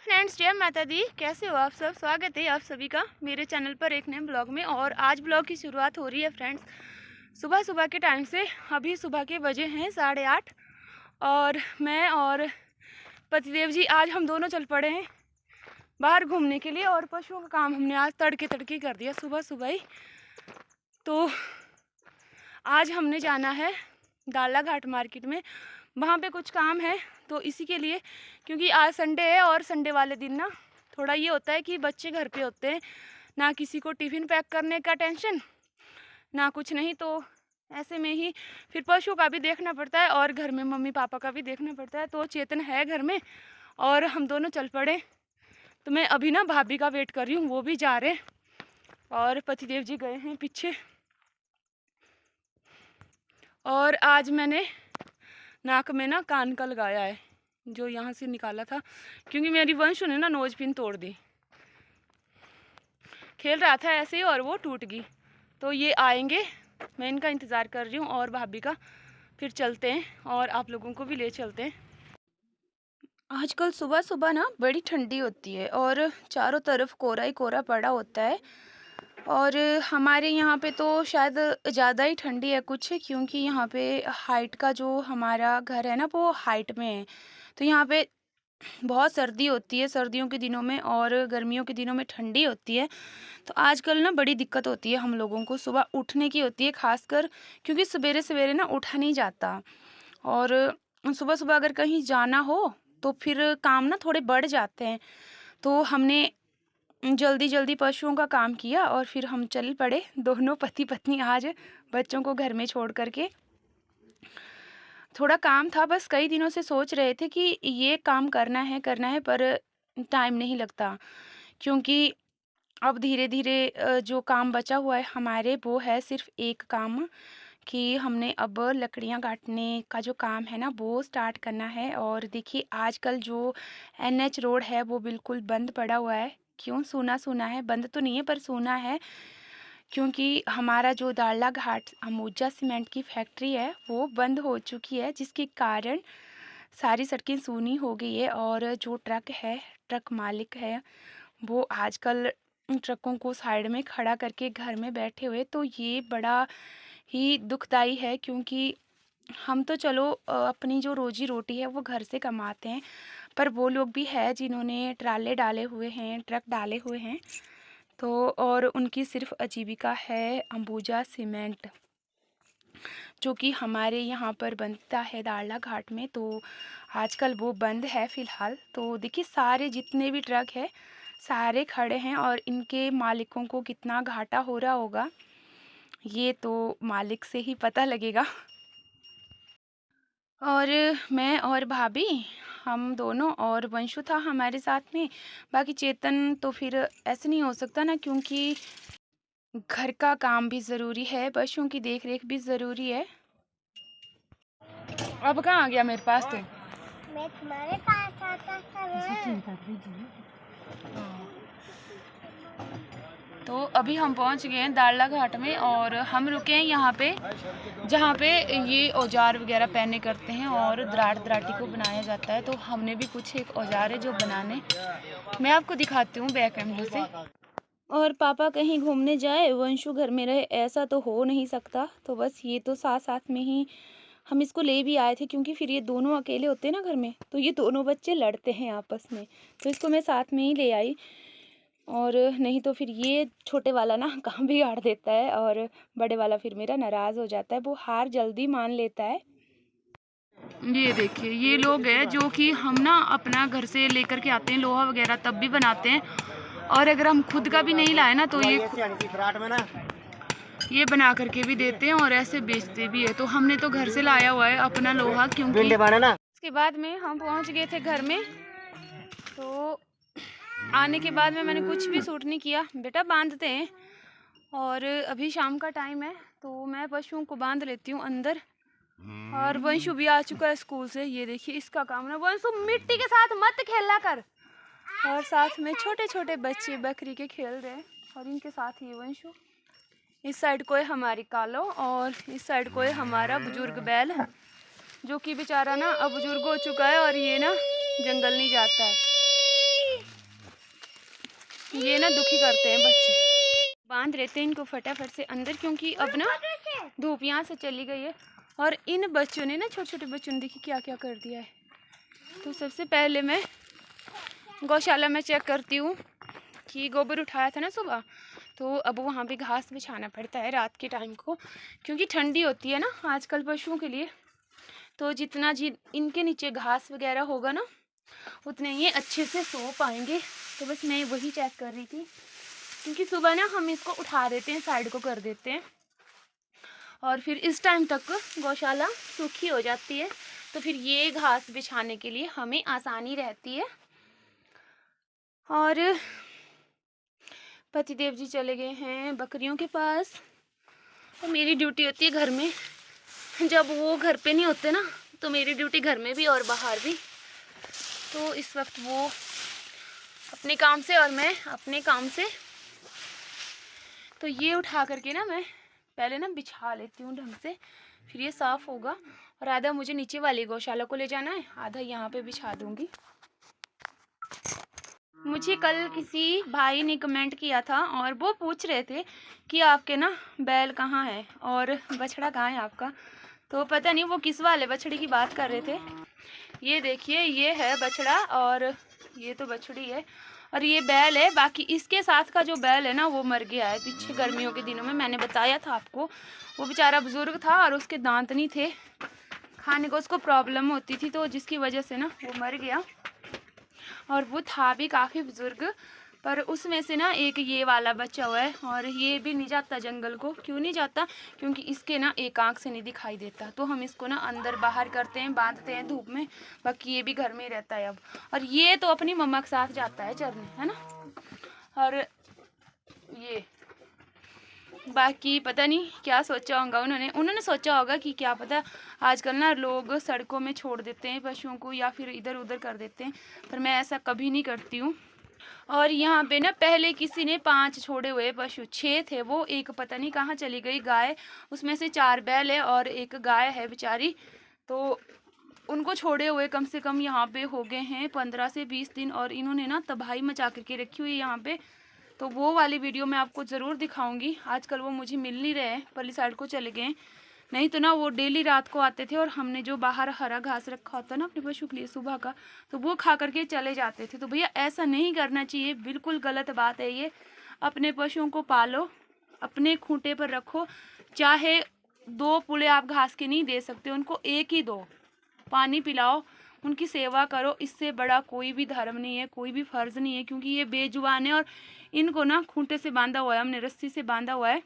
Friends, जय माता दी। कैसे हो आप सब? स्वागत है आप सभी का मेरे चैनल पर एक नए ब्लॉग में। और आज ब्लॉग की शुरुआत हो रही है फ्रेंड्स सुबह सुबह के टाइम से। अभी सुबह के बजे हैं 8:30 और मैं और पतिदेव जी आज हम दोनों चल पड़े हैं बाहर घूमने के लिए। और पशुओं का काम हमने आज तड़के तड़के कर दिया सुबह सुबह ही। तो आज हमने जाना है दाला घाट मार्केट में, वहाँ पे कुछ काम है। तो इसी के लिए, क्योंकि आज संडे है और संडे वाले दिन ना थोड़ा ये होता है कि बच्चे घर पे होते हैं, ना किसी को टिफ़िन पैक करने का टेंशन ना कुछ नहीं। तो ऐसे में ही फिर पशुओं का भी देखना पड़ता है और घर में मम्मी पापा का भी देखना पड़ता है। तो चेतन है घर में और हम दोनों चल पड़े। तो मैं अभी ना भाभी का वेट कर रही हूँ, वो भी जा रहे हैं और पतिदेव जी गए हैं पीछे। और आज मैंने नाक में ना कान का लगाया है, जो यहाँ से निकाला था, क्योंकि मेरी वंशु ने ना नोज पिन तोड़ दी। खेल रहा था ऐसे ही और वो टूट गई। तो ये आएंगे, मैं इनका इंतज़ार कर रही हूँ और भाभी का। फिर चलते हैं और आप लोगों को भी ले चलते हैं। आजकल सुबह सुबह ना बड़ी ठंडी होती है और चारों तरफ कोहरा ही कोहरा पड़ा होता है। और हमारे यहाँ पे तो शायद ज़्यादा ही ठंडी है कुछ, क्योंकि यहाँ पे हाइट का जो हमारा घर है ना वो हाइट में है। तो यहाँ पे बहुत सर्दी होती है सर्दियों के दिनों में, और गर्मियों के दिनों में ठंडी होती है। तो आजकल ना बड़ी दिक्कत होती है हम लोगों को, सुबह उठने की होती है खासकर, क्योंकि सवेरे सवेरे ना उठा नहीं जाता। और सुबह सुबह अगर कहीं जाना हो तो फिर काम ना थोड़े बढ़ जाते हैं। तो हमने जल्दी जल्दी पशुओं का काम किया और फिर हम चल पड़े दोनों पति पत्नी आज बच्चों को घर में छोड़ करके। थोड़ा काम था बस, कई दिनों से सोच रहे थे कि ये काम करना है पर टाइम नहीं लगता। क्योंकि अब धीरे धीरे जो काम बचा हुआ है हमारे वो है सिर्फ एक काम, कि हमने अब लकड़ियाँ काटने का जो काम है ना वो स्टार्ट करना है। और देखिए आजकल जो NH रोड है वो बिल्कुल बंद पड़ा हुआ है। क्यों सूना सूना है? बंद तो नहीं है पर सूना है, क्योंकि हमारा जो दाला घाट अम्बुजा सीमेंट की फैक्ट्री है वो बंद हो चुकी है, जिसके कारण सारी सड़कें सूनी हो गई है। और जो ट्रक मालिक है वो आजकल ट्रकों को साइड में खड़ा करके घर में बैठे हुए। तो ये बड़ा ही दुखदाई है, क्योंकि हम तो चलो अपनी जो रोजी रोटी है वो घर से कमाते हैं, पर वो लोग भी है जिन्होंने ट्राले डाले हुए हैं, ट्रक डाले हुए हैं। तो और उनकी सिर्फ आजीविका है अंबुजा सीमेंट, जो कि हमारे यहाँ पर बनता है दाला घाट में। तो आजकल वो बंद है फ़िलहाल। तो देखिए सारे जितने भी ट्रक है सारे खड़े हैं, और इनके मालिकों को कितना घाटा हो रहा होगा ये तो मालिक से ही पता लगेगा। और मैं और भाभी, हम दोनों, और वंशु था हमारे साथ में। बाकी चेतन तो फिर ऐसे नहीं हो सकता ना, क्योंकि घर का काम भी ज़रूरी है, पशुओं की देख रेख भी ज़रूरी है। अब कहाँ आ गया मेरे पास? तो मैं तुम्हारे पास आता था। तो अभी हम पहुंच गए हैं दाला घाट में, और हम रुके हैं यहाँ पे जहाँ पे ये औजार वगैरह पहने करते हैं और दराटी को बनाया जाता है। तो हमने भी कुछ एक औजार है जो बनाने, मैं आपको दिखाती हूँ बैक कैमरे से। और पापा कहीं घूमने जाए वंशु घर में रहे, ऐसा तो हो नहीं सकता। तो बस ये तो साथ साथ में ही हम इसको ले भी आए थे, क्योंकि फिर ये दोनों अकेले होते हैं ना घर में, तो ये दोनों बच्चे लड़ते हैं आपस में। तो इसको मैं साथ में ही ले आई, और नहीं तो फिर ये छोटे वाला ना काम बिगाड़ देता है और बड़े वाला फिर मेरा नाराज़ हो जाता है, वो हार जल्दी मान लेता है। ये देखिए ये लोग हैं जो कि हम ना अपना घर से लेकर के आते हैं लोहा वगैरह, तब भी बनाते हैं। और अगर हम खुद का भी नहीं लाए ना तो ये बना करके भी देते हैं और ऐसे बेचते भी है। तो हमने तो घर से लाया हुआ है अपना लोहा, क्योंकि उसके बाद में हम पहुंच गए थे घर में। तो आने के बाद में मैंने कुछ भी सूट नहीं किया, बेटा बांधते हैं। और अभी शाम का टाइम है तो मैं पशुओं को बांध लेती हूँ अंदर। और वंशु भी आ चुका है स्कूल से। ये देखिए इसका काम ना, वंशु मिट्टी के साथ मत खेला कर। और साथ में छोटे छोटे बच्चे बकरी के खेल रहे हैं, और इनके साथ ये वंशु। इस साइड को है हमारी कालो, और इस साइड को है हमारा बुजुर्ग बैल, जो कि बेचारा ना अब बुजुर्ग हो चुका है और ये ना जंगल नहीं जाता है। ये ना दुखी करते हैं बच्चे। बांध रहते हैं इनको फटाफट से अंदर, क्योंकि अब ना धूप यहाँ से चली गई है। और इन बच्चों ने ना, छोटे छोटे बच्चों ने देखिए क्या क्या कर दिया है। तो सबसे पहले मैं गौशाला में चेक करती हूँ कि गोबर उठाया था ना सुबह, तो अब वहाँ पे घास बिछाना पड़ता है रात के टाइम को, क्योंकि ठंडी होती है ना आजकल पशुओं के लिए। तो जितना जी इनके नीचे घास वगैरह होगा ना, उतने ये अच्छे से सो पाएंगे। तो बस मैं वही चेक कर रही थी, क्योंकि सुबह ना हम इसको उठा देते हैं, साइड को कर देते हैं, और फिर इस टाइम तक गौशाला सूखी हो जाती है। तो फिर ये घास बिछाने के लिए हमें आसानी रहती है। और पतिदेव जी चले गए हैं बकरियों के पास, और मेरी ड्यूटी होती है घर में। जब वो घर पे नहीं होते ना, तो मेरी ड्यूटी घर में भी और बाहर भी। तो इस वक्त वो अपने काम से और मैं अपने काम से। तो ये उठा करके ना मैं पहले ना बिछा लेती हूँ ढंग से, फिर ये साफ़ होगा। और आधा मुझे नीचे वाली गौशाला को ले जाना है, आधा यहाँ पे बिछा दूँगी। मुझे कल किसी भाई ने कमेंट किया था और वो पूछ रहे थे कि आपके ना बैल कहाँ है और बछड़ा कहाँ है आपका। तो पता नहीं वो किस वाले बछड़े की बात कर रहे थे। ये देखिए, ये है बछड़ा और ये तो बछड़ी है, और ये बैल है। बाकी इसके साथ का जो बैल है ना, वो मर गया है पीछे गर्मियों के दिनों में। मैंने बताया था आपको, वो बेचारा बुज़ुर्ग था और उसके दांत नहीं थे, खाने को उसको प्रॉब्लम होती थी, तो जिसकी वजह से ना वो मर गया। और वो था भी काफ़ी बुज़ुर्ग, पर उसमें से ना एक ये वाला बचा हुआ है। और ये भी नहीं जाता जंगल को। क्यों नहीं जाता? क्योंकि इसके ना एक आँख से नहीं दिखाई देता, तो हम इसको ना अंदर बाहर करते हैं, बांधते हैं धूप में। बाकी ये भी घर में ही रहता है अब। और ये तो अपनी मम्मा के साथ जाता है चरने, है ना। और ये बाकी पता नहीं क्या सोचा होगा उन्होंने सोचा होगा कि क्या पता आजकल ना लोग सड़कों में छोड़ देते हैं पशुओं को, या फिर इधर उधर कर देते हैं, पर मैं ऐसा कभी नहीं करती हूँ। और यहाँ पे ना पहले किसी ने 5 छोड़े हुए पशु, 6 थे वो, एक पता नहीं कहाँ चली गई गाय। उसमें से 4 बैल है और एक गाय है बेचारी। तो उनको छोड़े हुए कम से कम यहाँ पे हो गए हैं 15 से 20 दिन, और इन्होंने ना तबाही मचा करके रखी हुई है यहाँ पे। तो वो वाली वीडियो मैं आपको ज़रूर दिखाऊंगी। आजकल वो मुझे मिल नहीं रहे हैं, पल्ली साइड को चले गए। नहीं तो ना वो डेली रात को आते थे, और हमने जो बाहर हरा घास रखा होता ना अपने पशु के लिए सुबह का, तो वो खा करके चले जाते थे। तो भैया ऐसा नहीं करना चाहिए, बिल्कुल गलत बात है ये। अपने पशुओं को पालो, अपने खूंटे पर रखो। चाहे 2 पुले आप घास के नहीं दे सकते, उनको 1 ही दो, पानी पिलाओ, उनकी सेवा करो। इससे बड़ा कोई भी धर्म नहीं है, कोई भी फ़र्ज़ नहीं है, क्योंकि ये बेजुबान है। और इनको ना खूंटे से बांधा हुआ है, हमने रस्सी से बांधा हुआ है।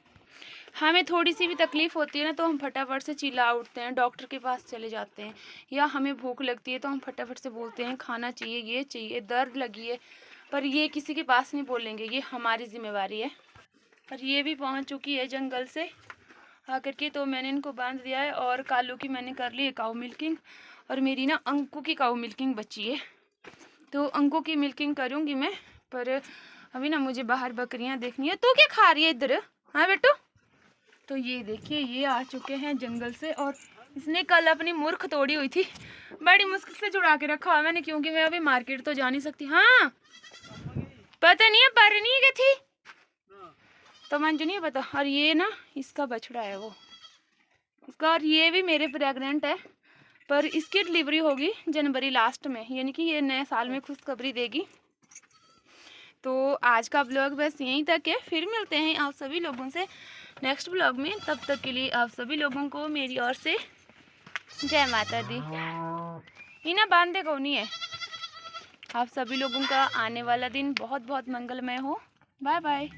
हमें थोड़ी सी भी तकलीफ़ होती है ना, तो हम फटाफट से चिल्ला उठते हैं, डॉक्टर के पास चले जाते हैं। या हमें भूख लगती है तो हम फटाफट से बोलते हैं खाना चाहिए, ये चाहिए, दर्द लगी है। पर ये किसी के पास नहीं बोलेंगे, ये हमारी ज़िम्मेवारी है। और ये भी पहुंच चुकी है जंगल से आकर के, तो मैंने इनको बांध दिया है। और कालू की मैंने कर ली है काऊ मिल्किंग, और मेरी ना अंकु की काऊ मिल्किंग बची है। तो अंकु की मिल्किंग करूँगी मैं, पर अभी ना मुझे बाहर बकरियाँ देखनी है। तो क्या खा रही है इधर? हाँ बेटू। तो ये देखिए, ये आ चुके हैं जंगल से, और इसने कल अपनी मूर्ख तोड़ी हुई थी, बड़ी मुश्किल से जुड़ा के रखा हुआ मैंने, क्योंकि मैं अभी मार्केट तो जा नहीं सकती। हाँ पता नहीं है, पर नहीं गई थी तो मंजू नहीं पता। और ये ना इसका बछड़ा है वो इसका, और ये भी मेरे प्रेग्नेंट है, पर इसकी डिलीवरी होगी जनवरी लास्ट में, यानी कि ये नए साल में खुशखबरी देगी। तो आज का ब्लॉग बस यहीं तक है, फिर मिलते हैं आप सभी लोगों से नेक्स्ट ब्लॉग में। तब तक के लिए आप सभी लोगों को मेरी ओर से जय माता दी। इना बांधे को नहीं है। आप सभी लोगों का आने वाला दिन बहुत बहुत मंगलमय हो। Bye bye.